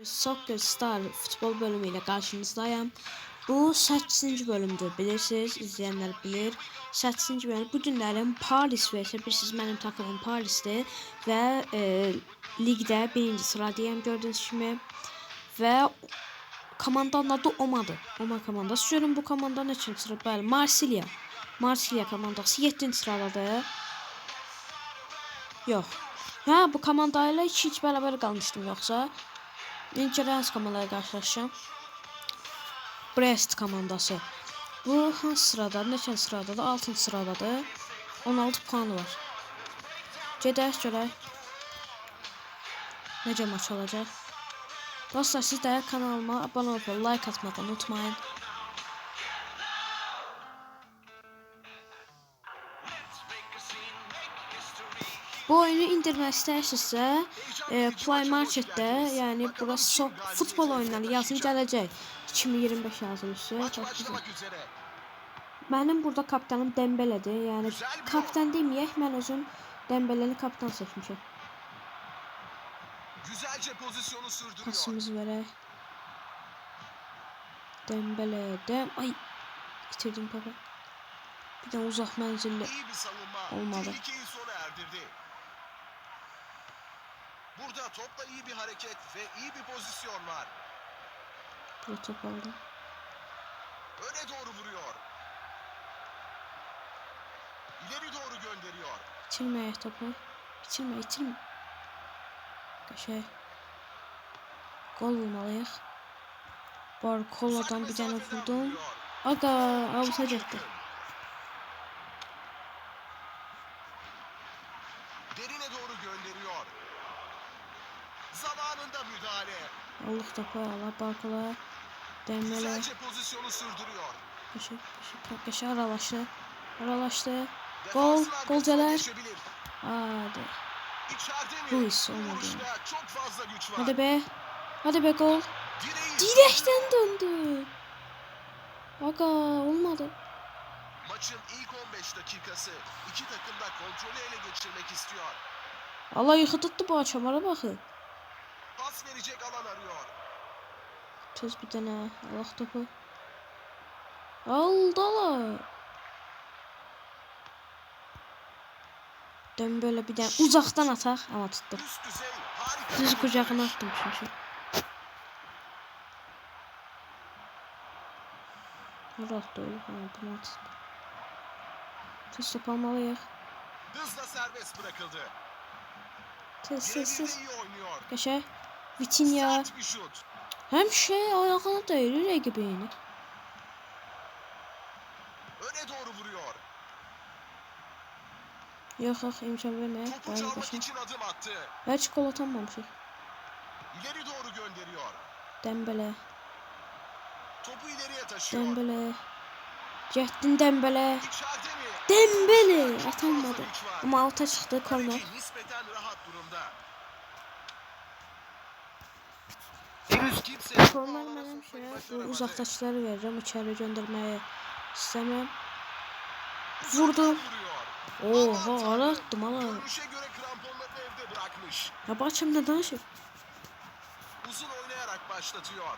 Soccer Star futbol bölümüyle karşınızdayım. Bu 8. bölümdür, bilirsiniz, izleyenler bilir. 8. bölüm. Bu günlərim Paris vs. Bilirsiniz, mənim takımım Paris'tir ve ligdə birinci sıradayım gördüğünüz kimi. Ve komandanın adı Oma'dır. Oma komandası. Görün bu komanda neçinci sırada? Bəli, Marsilya. Marsilya komandası 7-ci sıradadır. Yox. Ha, bu komandayla 2-2 bərabər qalmışdım yoxsa. İncerans komandalarla karşılaşacağım. Brest komandası. Bu hansı sırada? Neçən sıradadır? 6-cı sıradadır. 16 puanı var. Gedək görək. Necə maç olacaq? Dostlar, siz də kanalıma abone olub like atmağı unutmayın. Bu oyunu indirmək istəyirsinizsə, Play Marketdə, yəni burası futbol oyunları yazın gələcək. 2025 yazılmışı. Benim burada kapitanım Dembele'dir. Yani kapitan demeyek, ben özüm Dembele'ni kapitan seçmişim. Güzelce pozisyonu sürdürüyor. Pasımızı verək. Dembele. Ay, bitirdim baba. Bir de uzak menzilli olmadı. Burada topla iyi bir hareket ve iyi bir pozisyon var. Burada top aldım. Öne doğru vuruyor. İleri doğru gönderiyor. İçirmeye topu. İçirme. Şey. Gol vurmalıyıq. Barkola'dan bir tane vurdum. Aga, avuta getdi. Derine doğru gönderiyor. Zamanında müdahale. Allah topu ala Barkola. Dembele. Güzelce pozisyonu sürdürüyor. Peşe aralaştı. Gol gələr. Hadi. Ruiz olmadı. Hadi be gol. Direkten döndü. Aga, olmadı. Maçın ilk 15 dakikası iki takım da kontrolü ele geçirmek istiyor. Allah yıkıttı bu açamara bakın. Pas verecek alan arıyor. Tez bir tane Allah topu. Aldılar. Dembele bir tane uzaktan atar ama tuttu. Düz kucağına attım çünkü. Rahat öyle. Bunu attım. Tez top almalıyıq. Hızla serbest bırakıldı. Tez. Geçe. Vitinha. Hem ayağına değilir ekibini. Öne doğru vuruyor. Yok imkan verme. Topu çalmak için adım attı. Hiç gol atamamışıq. İleri doğru gönderiyor. Dembele. Topu ileriye taşıyor. Dembele. Getdin Dembele. Dembele atamadı. Ama alta çıktı korner. Nispeten rahat durumda. Korner benim bu uzaktaşları vereceğim. İçeri göndermeye istemem. Vurdum. Oha, ara attım ala. Ya başım neden şey? Uzun oynayarak başlatıyor.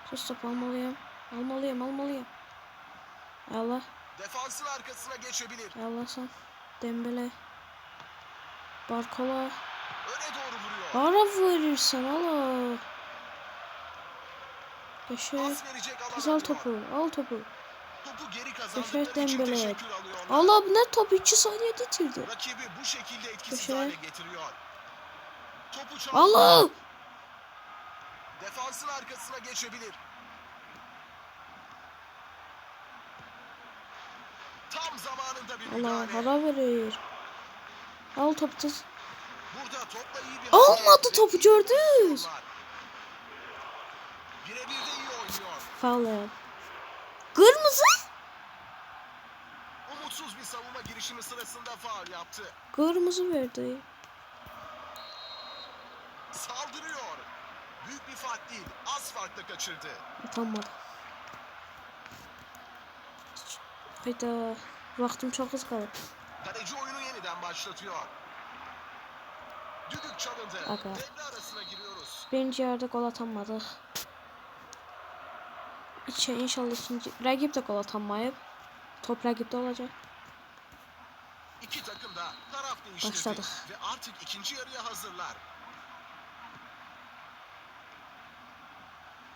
Sus top almalıyım. Allah. Defansın arkasına geçebilir. Allah sen. Dembele. Barkola. Öne doğru vuruyor. Ara verirsen ala. Beşe. Kız al topu. Topu geri Beşe Dembele. Allah, ne topu 2 saniye getirdi. Rakibi bu şekilde etkisiz hale getiriyor. Topu çaldı. Allah. Defansın arkasına geçebilir. Tam zamanında bir Allah, müdahale. para verir. Al topu tuz. Burada topla iyi bir Almadı topu, gördünüz. Birebir de iyi oynuyor. Faul. Kırmızı. Umutsuz bir savunma girişimi sırasında faul yaptı. Kırmızı verdi. Saldırıyor. Büyük bir fark değil. Az farkla kaçırdı. Atamadı. Hayda. Vaktim çok az kaldı. Kaleci oyunu yeniden başlatıyor. Düdük çalındı. Aga. Devre arasına giriyoruz. Birinci yarıda gol atamadık. İnşallah ikinci. Rəqib də gol atamayıb. Top rəqibdə olacaq. İki takım da taraf değiştirdi. Başladık. Ve artık ikinci yarıya hazırlar.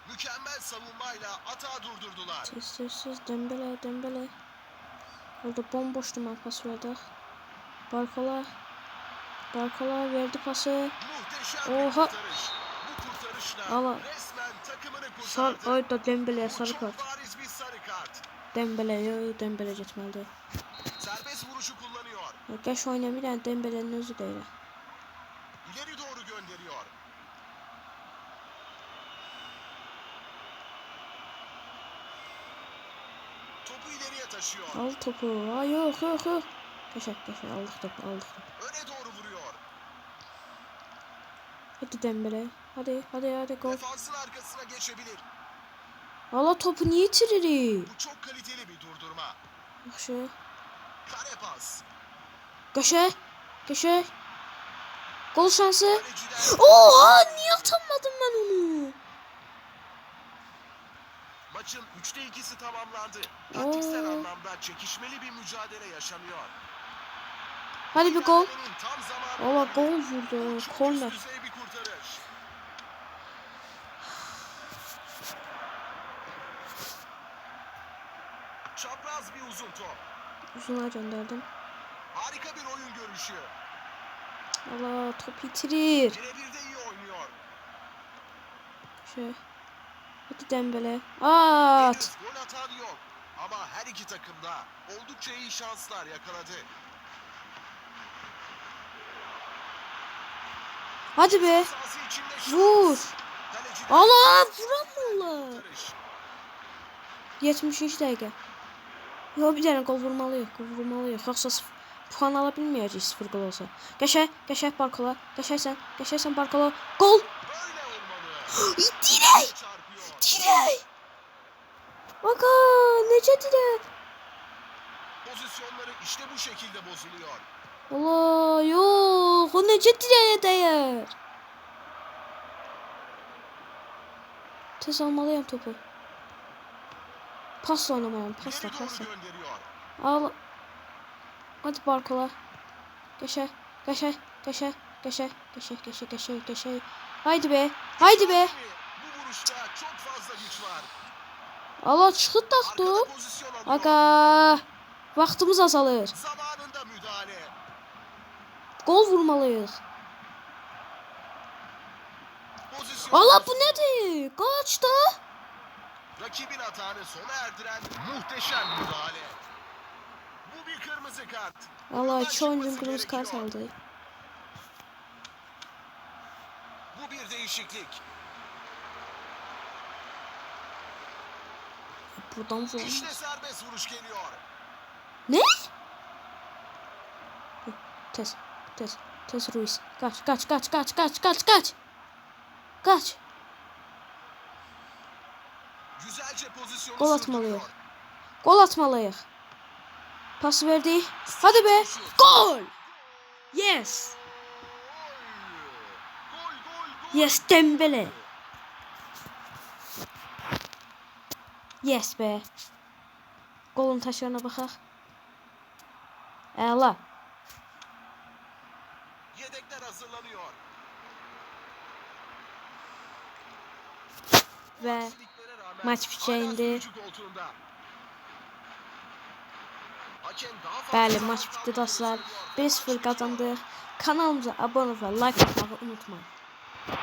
Mükemmel savunmayla atağı durdurdular. Tez Dembele. Orada bomboşdu, mən pas verdik. Barkola verdi pası. Muhteşem Oha. bir kurtarış. Bu kurtarışla Allah. resmen takımını kurtardı. Orada Dembele'ye Bu sarı çok kart. bariz bir sarı kart. Dembele getməlidir. Serbest vuruşu kullanıyor. Qəş oynamır, Dembele'nin özü deyil. İleri doğru gönderiyor. Topu ileriye taşıyor. Al topu. Aa, yok. Qəşək aldık topu. Öne doğru vuruyor. Hadi Dembele. Hadi gol. Defansın arkasına geçebilir. Allah topu niye itiririk? Bu çok kaliteli bir durdurma. Yaxşı. Kare pas. Qəşək. Gol şansı. Kaleciden Oha, niye atamadım ben onu? maçın 3'te 2'si tamamlandı. Taktiksel Oo. anlamda çekişmeli bir mücadele yaşanıyor. Hadi bir gol. İlerlemenin tam zamanı. Allah gol vurdu. Çok Korner. üst düzey bir kurtarış. Çapraz bir uzun top. Uzuna gönderdim. Harika bir oyun görüşü. Allah top itirir. Birebir de iyi oynuyor. Hadi Dembele. At. Henüz gol atan yok. Ama her iki takımda oldukça iyi şanslar yakaladı. Hadi be. Sahası içinde şans. Vur. Kaleciden Allah vuramıyorlar. kurtarış. 73 dəqiqə. Yo, bir dənə gol vurmalıyıq. Yoxsa puan ala bilməyəcəyik 0 gol olsa. Qəşək Barkola. Qəşəksən Barkola. Gol. Böyle olmalı. Dirək. Çarpıyor. Dirək. Aga, necə dirək? Pozisyonları işte bu şekilde bozuluyor. Allah, yox. O necə dirəyə dəyər? Tez almalıyam topu. Pasla oynamalıyam. İleri doğru Pasla. gönderiyor. Al. Hadi Barkola. Qəşək. Haydi be. Bu vuruşta çok fazla güç var. Allah çıxıb taxdı. Arkada pozisyon alıyor. Aga. Vaxtımız azalır. Zamanında müdahale. Gol vurmalıyıq. Pozisyon. Allah, bu nədir? Qaç da. Rakibin hatağını sona erdiren muhteşem müdahale. Bu bir kırmızı kart. Allah, iki oyuncum Çıkması kırmızı kart gerekiyor. aldı. Bu bir değişiklik. Buradan vur. İşte serbest vuruş geliyor. Ne? Tez Ruiz. Kaç. Güzelce pozisyonu Gol sürdürüyor. atmalıyıq. Gol atmalıyıq. Pas verdi. Hadi be. Gol. Yes. Gol. Yes, Dembele. Yes be. Golun taşlarına baxaq. Əla. Yedekler hazırlanıyor. Və Aksiliklere rağmen maç bitəcəyində. hala sürücü koltuğunda. Hakem daha fazla Bəli, zaman maç bitdi kalmadığını dostlar. söylüyor. 1-0 qazandıq. Kanalımıza abunə və like atmağı unutmayın.